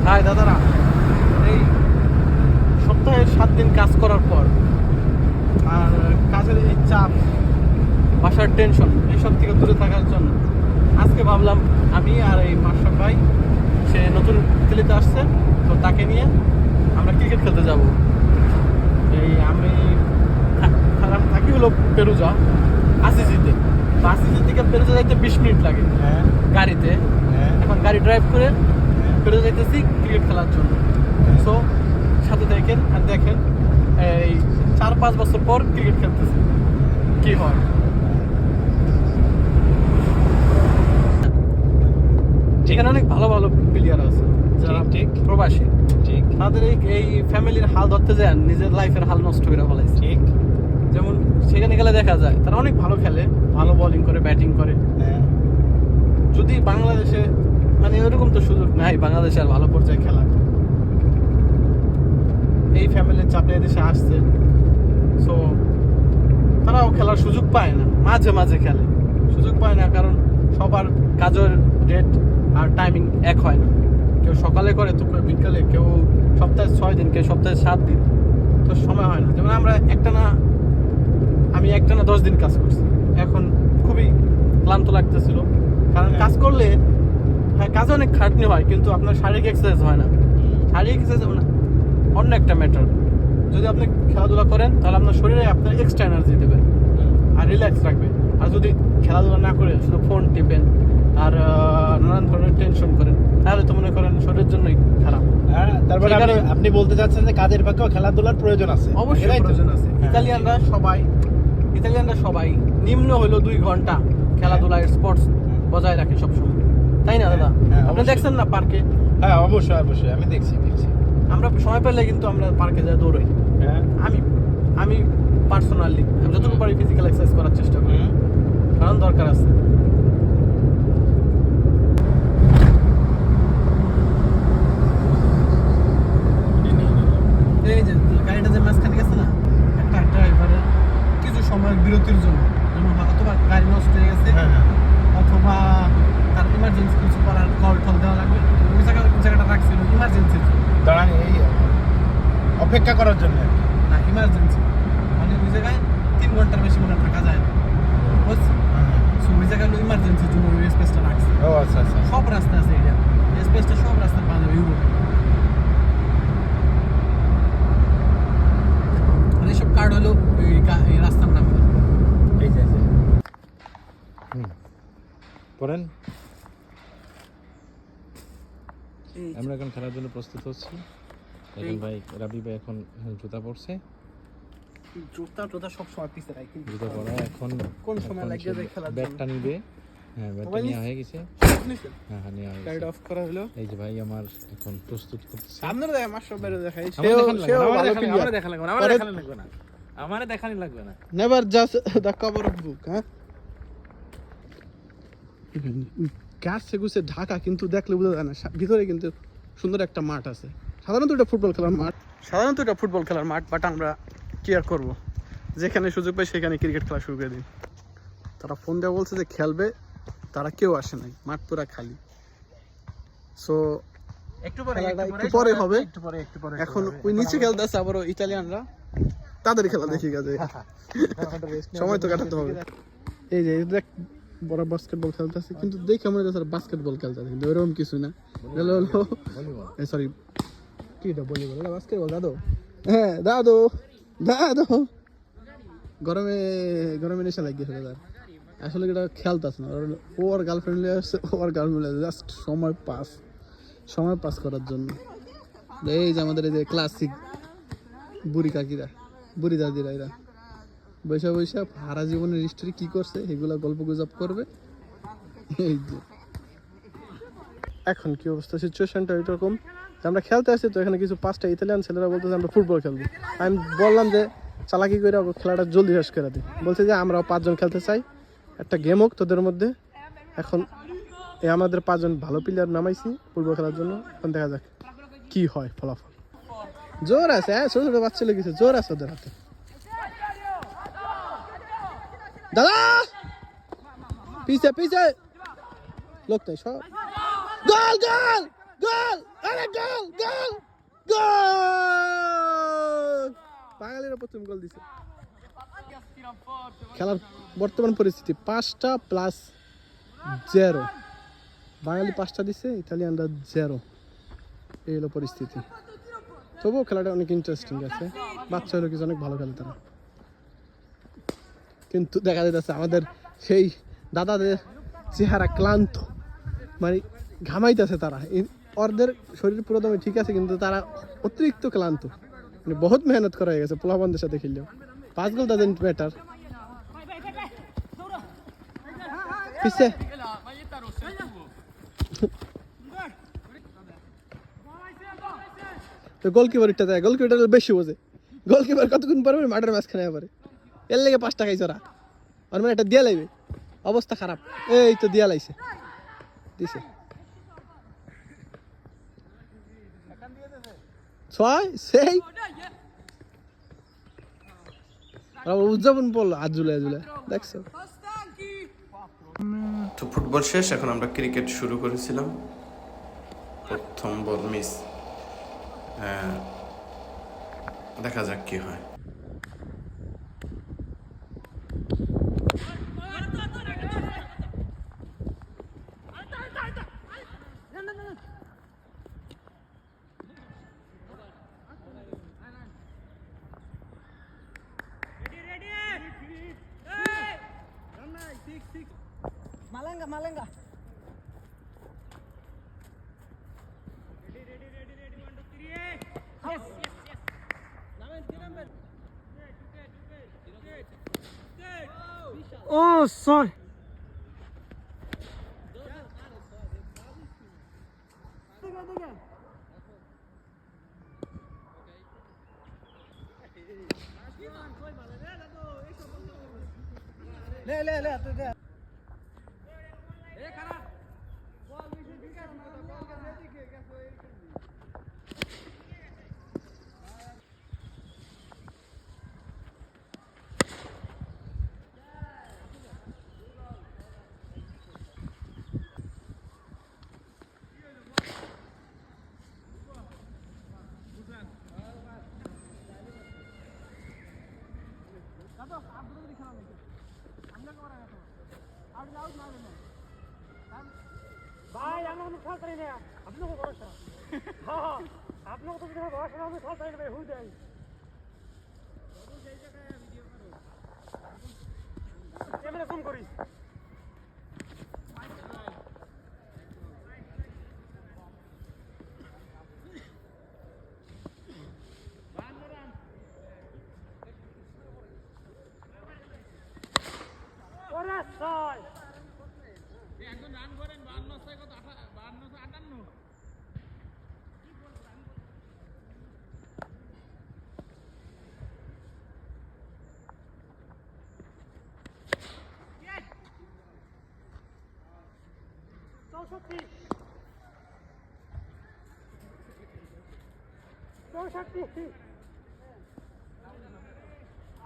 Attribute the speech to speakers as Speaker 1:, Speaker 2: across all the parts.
Speaker 1: High দাদারা, এই সপ্তাহে 7 দিন কাজ করার পর আর কাজের এই চাপ, বাসার টেনশন, এইসব থেকে দূরে থাকার জন্য আজকে ভাবলাম আমি আর এই মাস্টার ভাই, সে নতুন ইতালিতে আসছে, তো তাকে নিয়ে আমরা ক্রিকেট খেলতে যাব। এই আমি থাকি হলো পেরুজা, আসিজিতে। তো আসিজি থেকে পেরুজা যাইতে 20 মিনিট লাগে গাড়িতে। এখন গাড়ি ড্রাইভ করে পেরুজা যাইতেছি ক্রিকেট খেলার জন্য। সো সাথে দেখেন আর দেখেন এই 4-5 বছর পর ক্রিকেট খেলতেছি কি হয়। যেখানে অনেক ভালো ভালো প্লেয়ার আছে যারা ঠিক প্রবাসী, ঠিক তাদের এই ফ্যামিলির হাল ধরতে যায়, নিজের লাইফের হাল নষ্ট করে ফেলাইছে। ঠিক যেমন সেখানে গেলে দেখা যায় তারা অনেক ভালো খেলে, ভালো বোলিং করে, ব্যাটিং করে। যদি বাংলাদেশে মানে ওরকম তো সুযোগ নাই বাংলাদেশে আর ভালো পর্যায়ে খেলা। এই ফ্যামিলির চাপে এদেশে আসছে, সো তারাও খেলার সুযোগ পায় না, মাঝে মাঝে খেলে, সুযোগ পায় না কারণ সবার কাজের ডেট আর টাইমিং এক হয় না। কেউ সকালে করে, তো কেউ বিকালে, কেউ সপ্তাহে 6 দিন, কেউ সপ্তাহে 7 দিন, তো সময় হয় না। যেমন আমি একটানা 10 দিন কাজ করছি, এখন খুবই ক্লান্ত লাগতেছিল। কারণ কাজ করলে হ্যাঁ কাজে অনেক খাটনি হয়, কিন্তু আপনার শারীরিক এক্সারসাইজ হয় না। শারীরিক এক্সারসাইজ অন্য একটা ম্যাটার। যদি আপনি খেলাধুলা করেন তাহলে আপনার শরীরে আপনার এক্সট্রা এনার্জি দেবে আর রিল্যাক্স রাখবে। আর যদি খেলাধুলা না করে শুধু ফোন টিপেন আর নানান ধরনের টেনশন করেন, তাহলে তো মনে করেন শরীরের জন্যই খারাপ।
Speaker 2: তারপরে আপনি বলতে চাচ্ছেন যে কাজের ফাঁকেও খেলাধুলার প্রয়োজন আছে?
Speaker 1: অবশ্যই প্রয়োজন আছে। ইতালিয়ানরা সবাই নিম্ন হলো 2 ঘন্টা খেলাধুলায় স্পোর্টস বজায় রাখে সবসময়, তাই না দাদা? আপনি দেখছেন না পার্কে?
Speaker 2: হ্যাঁ অবশ্যই আমি দেখছি।
Speaker 1: আমরা সময় পেলে কিন্তু আমরা পার্কে যাই, দৌড়াই। আমি পার্সোনালি যতটুকু পারি ফিজিক্যাল এক্সারসাইজ করার চেষ্টা করি, কারণ দরকার আছে। এই যে গাড়িটা যে মাঝখানে গেছে না, একটা ড্রাইভারের কিছু সময় বিরতির জন্য, অথবা গাড়ি নষ্ট হয়ে গেছে, অথবা তার ইমার্জেন্সি কিছু করার কল দেওয়া লাগবে, ওই জায়গাটা রাখছিল ইমার্জেন্সি
Speaker 2: দাঁড়ান, এই অপেক্ষা করার জন্য
Speaker 1: না, ইমার্জেন্সি মানে ওই জায়গায় 3 ঘন্টার বেশি মনে থাকা যায় না, বুঝছেন? ওই জায়গায় ইমার্জেন্সির জন্য ওই স্পেসটা রাখছে।
Speaker 2: আচ্ছা।
Speaker 1: সব রাস্তা আছে, এটা স্পেসটা সব রাস্তার পাশে ইউরোপে। এইসব কার্ড হলো এই রাস্তার নাম।
Speaker 2: এই যে পড়েন। আমরা এখন খেলার জন্য প্রস্তুত হচ্ছি। এখন ভাই রাবি ভাই এখন জুতা পরছে।
Speaker 1: জুতা সব সময় পিছে রাখি।
Speaker 2: জুতা পরা এখন
Speaker 1: কোন সময় লাগবে খেলার জন্য?
Speaker 2: ব্যাটটা নিবে। হ্যাঁ, ব্যাটটা নেওয়া হয়ে গেছে। হ্যাঁ, নেওয়া হয়ে গেছে।
Speaker 1: গাইড অফ করা হলো।
Speaker 2: এই যে ভাই আমার এখন প্রস্তুত করতেছে।
Speaker 1: আপনারা দেখ মাস্টার বাইরে দেখাই।
Speaker 2: আমারে দেখানি লাগবে না।
Speaker 1: Never just the cover of book. গাছ সেগুছে ঢাকা, কিন্তু দেখলে বোঝা যায় না ভিতরে কিন্তু সুন্দর একটা মাঠ আছে। সাধারণত এটা ফুটবল খেলার মাঠ, বাট আমরা কি আর করবো, যেখানে সুযোগ পাই সেখানে ক্রিকেট খেলা শুরু করে দিই। তারা ফোন দেওয়া বলছে যে খেলবে, তারা কেউ আসে নাই, মাঠ পুরা খালি। সো একটু পরে হবে। এখন ওই নিচে খেলতে আছে আবারও ইতালিয়ানরা, তাদের খেলা দেখি গেছে। সময় তো কাটাতে হবে। এই যে দেখ বড় বাস্কেটবল খেলতেছে, কিন্তু দেখে মনে হচ্ছে বাস্কেটবল খেলতেছে, কিন্তু ওরকম কিছু না। সরি, কি এটা ভলিবল? এটা বাস্কেটবল। হ্যাঁ দাদু গরমে নেশা লাগিয়েছে তার। আসলে এটা খেলতেছে না, ওর গার্লফ্রেন্ড নিয়ে আসছে, ওর গার্লফ্রেন্ড জাস্ট সময় পাস করার জন্য। এই যে আমাদের এই যে ক্লাসিক বুড়ি কাকিরা, বুড়ি দাদিরা, এরা বৈশা হারা জীবনের হিস্ট্রি কি করছে এগুলা গল্প গুজব করবে। এই যে এখন কি অবস্থা, সিচুয়েশনটা এরকম। আমরা খেলতে আসছি, তো এখানে কিছু 5টা ইতালিয়ান ছেলেরা বলতেছে আমরা ফুটবল খেলবো। আমি বললাম যে চালাকি করে খেলাটা জলদি শেষ করে দিই। বলছে যে আমরাও 5 জন খেলতে চাই, একটা গেম হোক তোদের মধ্যে। এখন আমাদের 5 জন ভালো প্লেয়ার নামাইছি ফুটবল খেলার জন্য। এখন দেখা যাক কি হয় ফলাফল। জোর আছে, ছোট ছোট বাচ্চা লেগেছে, জোর আছে ওদের হাতে। দাদা পিছে লোক নাই, সব গোল। আরে গোল গোল গোল বাঙালিরা প্রথম গোল দিছে খেলার বর্তমান পরিস্থিতি 5টা প্লাস 0 বাঙালি 5টা দিছে ইতালিয়ানরা 0 এই হলো পরিস্থিতি তবুও খেলাটা অনেক ইন্টারেস্টিং আছে বাচ্চা হলো কিছু অনেক ভালো খেলে তারা কিন্তু দেখা যাচ্ছে আমাদের সেই দাদাদের চেহারা ক্লান্ত মানে ঘামাইতেছে তারা ওদের শরীর পুরোদমে ঠিক আছে কিন্তু তারা অতিরিক্ত ক্লান্ত মানে বহুত মেহনত করা হয়ে গেছে পোলাপানদের সাথে খেললেও 5 গোল ডাজেন্ট ম্যাটার পিছে তো গোলকিপারটা দেয় গোলকিপার বেশি বোঝে গোলকিপার কতক্ষণ পারবে মাঠের মাঝখানে পারে এর লেগে 5 টাকাই চড়া আর মানে এটা দিয়া লাইবে অবস্থা খারাপ এই তো দিয়া লাইছে দিছে 6 সেই উদযাপন বললো আজ জুলাই দেখছো তো ফুটবল শেষ এখন আমরা ক্রিকেট শুরু করেছিলাম প্রথম বল মিস দেখা যাক কি হয়
Speaker 3: Malenga. Oh, sorry. ले भाई हम लोग खेलते रहे हैं आप लोगों को भरोसा हाँ आप लोगों को तो भरोसा हम खेलते रहे हो जाए कैमरा फोन करी ওরে সাই একজন রান করেন 52 কত 52 58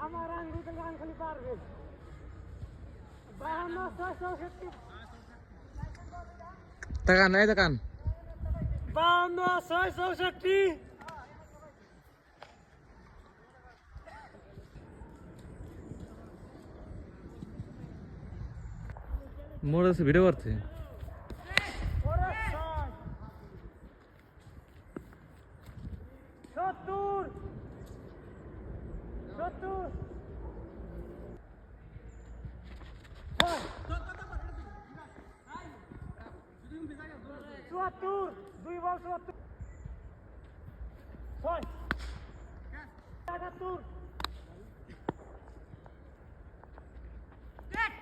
Speaker 3: আমার আঙ্গুল গান খালি পারবে 52
Speaker 2: tekan aja tekan
Speaker 3: 52 60
Speaker 2: মোড় আছে ভিডিও করতে
Speaker 3: Suatur, 2 bal suatur. Soy. Ada tur. Dek.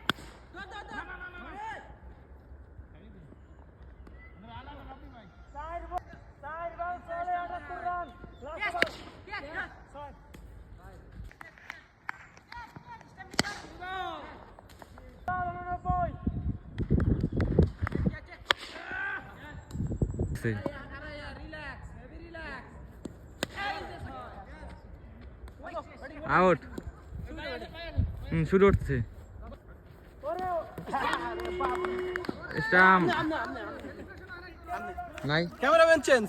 Speaker 3: Side ball sole ada turun. Last ball. Yes. Soy. No boy.
Speaker 2: Out শুরু হচ্ছে স্টাম্প নাই
Speaker 1: ক্যামেরাম্যান চেঞ্জ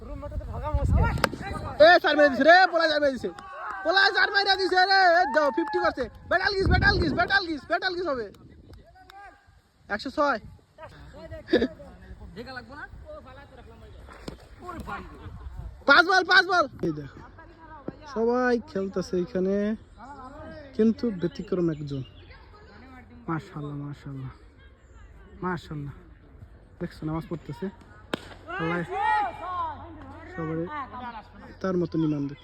Speaker 3: রুম মতো ভাগা মুশকিল
Speaker 1: এ চার মেরে দিছে রে পোলা চার মেরে দিছে পোলা চার মেরে দিছে রে দাও 50 করছে বেটাল গিস হবে 106 পাঁচ বল এই দেখো সবাই খেলতেছে এখানে কিন্তু ব্যতিক্রম একজন মাশাআল্লাহ দেখছো নামাজ পড়তেছে আল্লাহ সবাই তার মতো নিমান দেখ